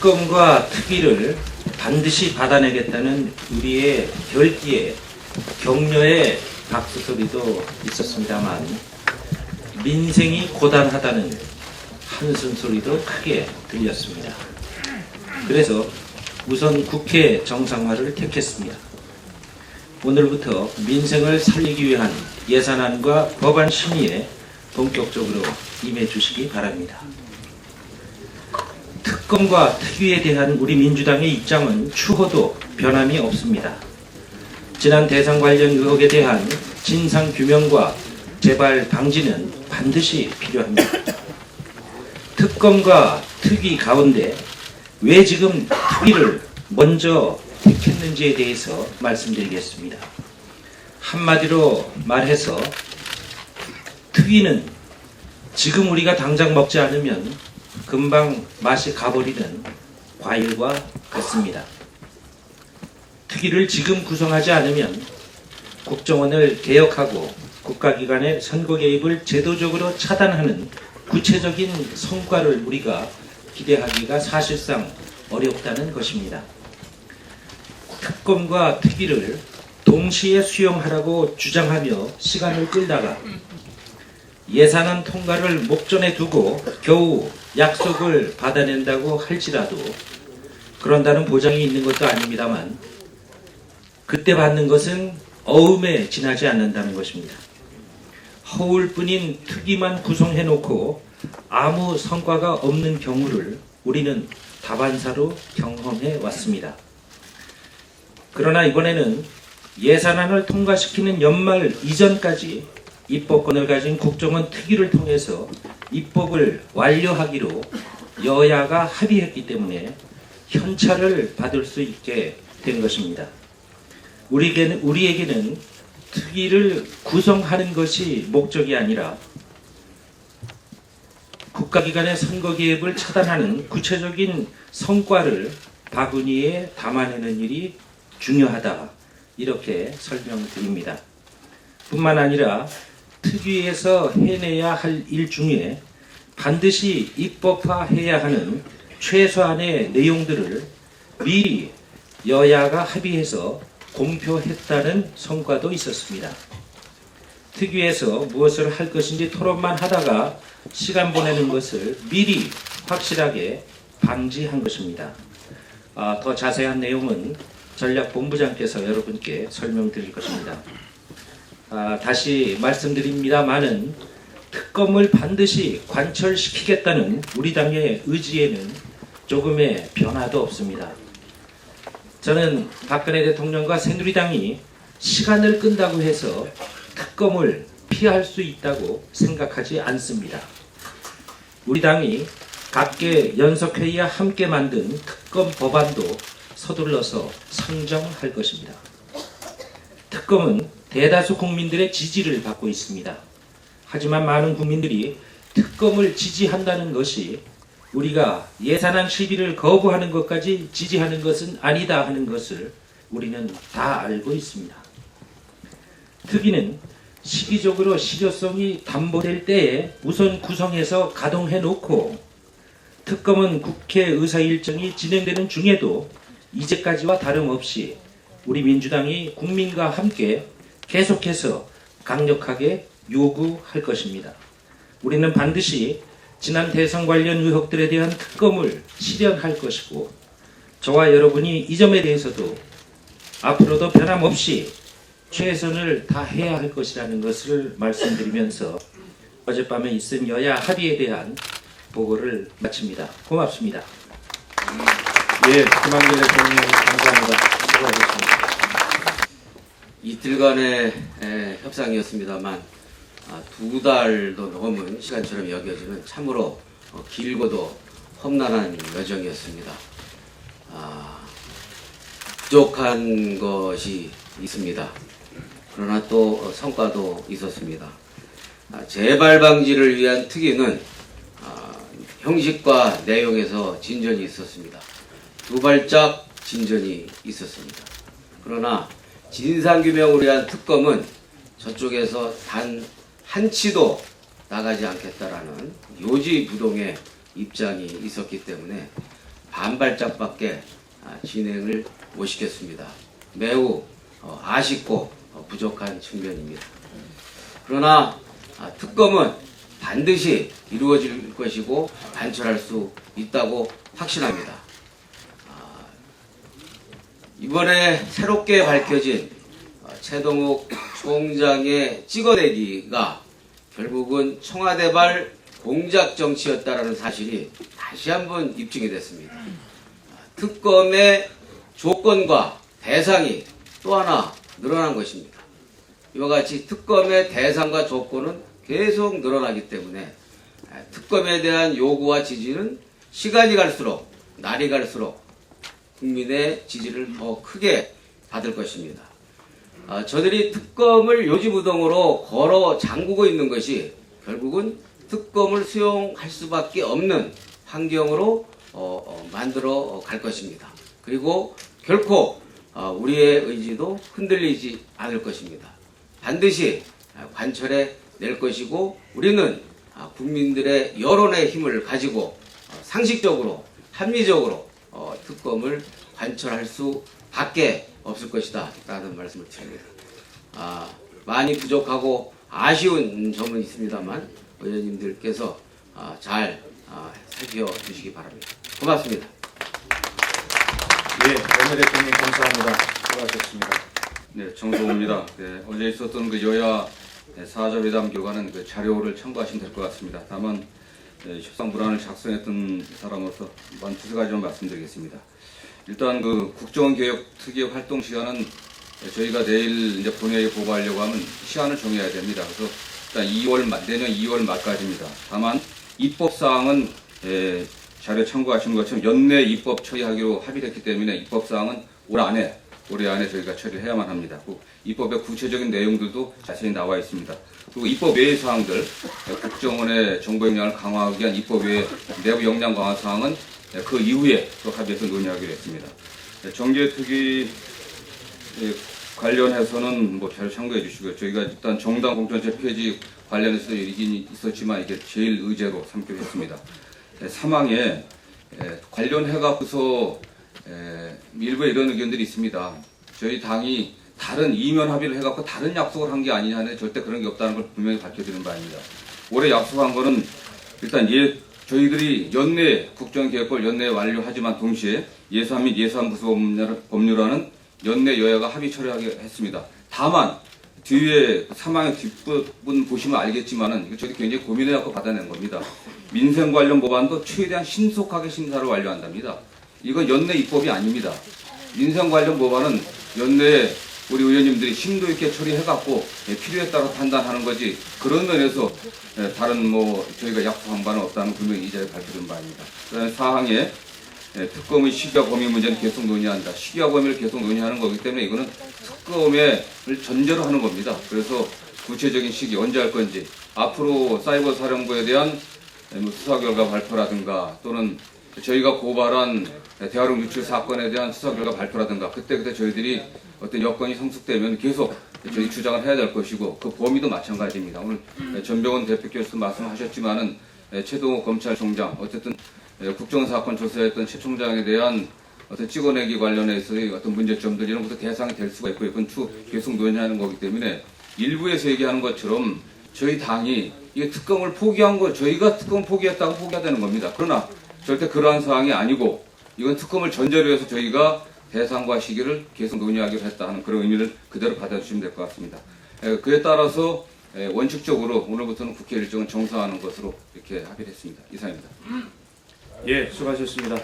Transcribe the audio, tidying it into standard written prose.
특검과 특위를 반드시 받아내겠다는 우리의 결기에 격려의 박수 소리도 있었습니다만 민생이 고단하다는 한숨 소리도 크게 들렸습니다. 그래서 우선 국회 정상화를 택했습니다. 오늘부터 민생을 살리기 위한 예산안과 법안 심의에 본격적으로 임해 주시기 바랍니다. 특검과 특위에 대한 우리 민주당의 입장은 추호도 변함이 없습니다. 지난 대선 관련 의혹에 대한 진상 규명과 재발 방지는 반드시 필요합니다. 특검과 특위 가운데 왜 지금 특위를 먼저 택했는지에 대해서 말씀드리겠습니다. 한마디로 말해서 특위는 지금 우리가 당장 먹지 않으면 금방 맛이 가버리는 과일과 같습니다. 특위를 지금 구성하지 않으면 국정원을 개혁하고 국가기관의 선거 개입을 제도적으로 차단하는 구체적인 성과를 우리가 기대하기가 사실상 어렵다는 것입니다. 특검과 특위를 동시에 수용하라고 주장하며 시간을 끌다가 예산안 통과를 목전에 두고 겨우 약속을 받아낸다고 할지라도 그런다는 보장이 있는 것도 아닙니다만 그때 받는 것은 어음에 지나지 않는다는 것입니다. 허울뿐인 특위만 구성해놓고 아무 성과가 없는 경우를 우리는 다반사로 경험해 왔습니다. 그러나 이번에는 예산안을 통과시키는 연말 이전까지 입법권을 가진 국정원 특위를 통해서 입법을 완료하기로 여야가 합의했기 때문에 현찰을 받을 수 있게 된 것입니다. 우리에게는 특위를 구성하는 것이 목적이 아니라 국가기관의 선거 개입을 차단하는 구체적인 성과를 바구니에 담아내는 일이 중요하다. 이렇게 설명드립니다. 뿐만 아니라 특위에서 해내야 할 일 중에 반드시 입법화해야 하는 최소한의 내용들을 미리 여야가 합의해서 공표했다는 성과도 있었습니다. 특위에서 무엇을 할 것인지 토론만 하다가 시간 보내는 것을 미리 확실하게 방지한 것입니다. 더 자세한 내용은 전략본부장께서 여러분께 설명드릴 것입니다. 다시 말씀드립니다마는 특검을 반드시 관철시키겠다는 우리 당의 의지에는 조금의 변화도 없습니다. 저는 박근혜 대통령과 새누리당이 시간을 끈다고 해서 특검을 피할 수 있다고 생각하지 않습니다. 우리 당이 각계 연석회의와 함께 만든 특검 법안도 서둘러서 상정할 것입니다. 특검은 대다수 국민들의 지지를 받고 있습니다. 하지만 많은 국민들이 특검을 지지한다는 것이 우리가 예산안 실비를 거부하는 것까지 지지하는 것은 아니다 하는 것을 우리는 다 알고 있습니다. 특위는 시기적으로 실효성이 담보될 때에 우선 구성해서 가동해 놓고 특검은 국회 의사 일정이 진행되는 중에도 이제까지와 다름없이 우리 민주당이 국민과 함께 계속해서 강력하게 요구할 것입니다. 우리는 반드시 지난 대선 관련 의혹들에 대한 특검을 실현할 것이고 저와 여러분이 이 점에 대해서도 앞으로도 변함없이 최선을 다해야 할 것이라는 것을 말씀드리면서 어젯밤에 있은 여야 합의에 대한 보고를 마칩니다. 고맙습니다. 예, 김한길 대통령 감사합니다. 수고하셨습니다. 이틀간의 협상이었습니다만 2달도 넘은 시간처럼 여겨지는 참으로 길고도 험난한 여정이었습니다. 부족한 것이 있습니다. 그러나 또 성과도 있었습니다. 재발 방지를 위한 특위는 형식과 내용에서 진전이 있었습니다. 2발짝 진전이 있었습니다. 그러나 진상규명을 위한 특검은 저쪽에서 단 한치도 나가지 않겠다라는 요지부동의 입장이 있었기 때문에 반발짝밖에 진행을 못 시켰습니다. 매우 아쉽고 부족한 측면입니다. 그러나 특검은 반드시 이루어질 것이고 관철할 수 있다고 확신합니다. 이번에 새롭게 밝혀진 최동욱 총장의 찍어내기가 결국은 청와대발 공작 정치였다라는 사실이 다시 한번 입증이 됐습니다. 특검의 조건과 대상이 또 하나 늘어난 것입니다. 이와 같이 특검의 대상과 조건은 계속 늘어나기 때문에 특검에 대한 요구와 지지는 시간이 갈수록, 날이 갈수록 국민의 지지를 더 크게 받을 것입니다. 저들이 특검을 요지부동으로 걸어 잠그고 있는 것이 결국은 특검을 수용할 수밖에 없는 환경으로 만들어 갈 것입니다. 그리고 결코 우리의 의지도 흔들리지 않을 것입니다. 반드시 관철해 낼 것이고 우리는 국민들의 여론의 힘을 가지고 상식적으로 합리적으로 특검을 관철할 수밖에 없을 것이다 라는 말씀을 드립니다. 많이 부족하고 아쉬운 점은 있습니다만 의원님들께서 잘 살펴주시기 바랍니다. 고맙습니다. 예, 원내 대통령 감사합니다. 수고하셨습니다. 네, 정성호입니다. 네, 어제 있었던 그 여야 사자회담 결과는 그 자료를 참고하시면 될 것 같습니다. 다만 협상문안을 작성했던 사람으로서 한 두세 가지만 말씀드리겠습니다. 일단 그 국정개혁특위 활동 시간은 저희가 내일 이제 본회의에 보고하려고 하면 시한을 정해야 됩니다. 그래서 일단 내년 2월 말까지입니다. 다만 입법사항은 자료 참고하신 것처럼 연내 입법 처리하기로 합의를 했기 때문에 입법사항은 올해 안에 저희가 처리를 해야만 합니다. 입법의 구체적인 내용들도 자세히 나와 있습니다. 그리고 입법 외의 사항들, 국정원의 정보 역량을 강화하기 위한 입법 외의 내부 역량 강화 사항은 그 이후에 또 합의해서 논의하기로 했습니다. 정개특위 관련해서는 잘 참고해 주시고요. 저희가 일단 정당 공천제 폐지 관련해서 얘기는 있었지만 이게 제일 의제로 삼기로 했습니다. 사망에 관련해갖고서 일부에 이런 의견들이 있습니다. 저희 당이 다른 이면 합의를 해갖고 다른 약속을 한 게 아니냐는데 절대 그런 게 없다는 걸 분명히 밝혀드리는 바입니다. 올해 약속한 거는 일단 저희들이 연내 국정개혁을 연내에 완료하지만 동시에 예산 및 예산부수 법률안은 연내 여야가 합의 처리하게 했습니다. 다만 뒤에 사망의 뒷부분 보시면 알겠지만은 이거 저희 굉장히 고민해갖고 받아낸 겁니다. 민생 관련 법안도 최대한 신속하게 심사를 완료한답니다. 이거 연내 입법이 아닙니다. 민생 관련 법안은 연내에 우리 의원님들이 심도 있게 처리해갖고 필요에 따라 판단하는 거지 그런 면에서 다른 저희가 약속한 바는 없다는 분명히 이 자리에 밝혀둔 바입니다. 그다음에 사항에 특검의 시기와 범위 문제는 계속 논의한다. 시기와 범위를 계속 논의하는 거기 때문에 이거는 특검을 전제로 하는 겁니다. 그래서 구체적인 시기 언제 할 건지 앞으로 사이버 사령부에 대한 수사 결과 발표라든가 또는 저희가 고발한 대화록 유출 사건에 대한 수사 결과 발표라든가 그때 저희들이 어떤 여건이 성숙되면 계속 저희 주장을 해야 될 것이고 그 범위도 마찬가지입니다. 오늘 전병헌 대표께서도 말씀하셨지만은 최동욱 검찰총장 어쨌든 국정사건 조사했던 최 총장에 대한 어떤 찍어내기 관련해서의 어떤 문제점들 이런 것도 대상이 될 수가 있고 이건 계속 논의하는 거기 때문에 일부에서 얘기하는 것처럼 저희 당이 이게 특검을 포기한 거 저희가 특검 포기했다고 포기해야 되는 겁니다. 그러나 절대 그러한 사항이 아니고 이건 특검을 전제로 해서 저희가 대상과 시기를 계속 논의하기로 했다 하는 그런 의미를 그대로 받아주시면 될 것 같습니다. 그에 따라서 원칙적으로 오늘부터는 국회 일정을 정상화하는 것으로 이렇게 합의를 했습니다. 이상입니다. 예, 수고하셨습니다.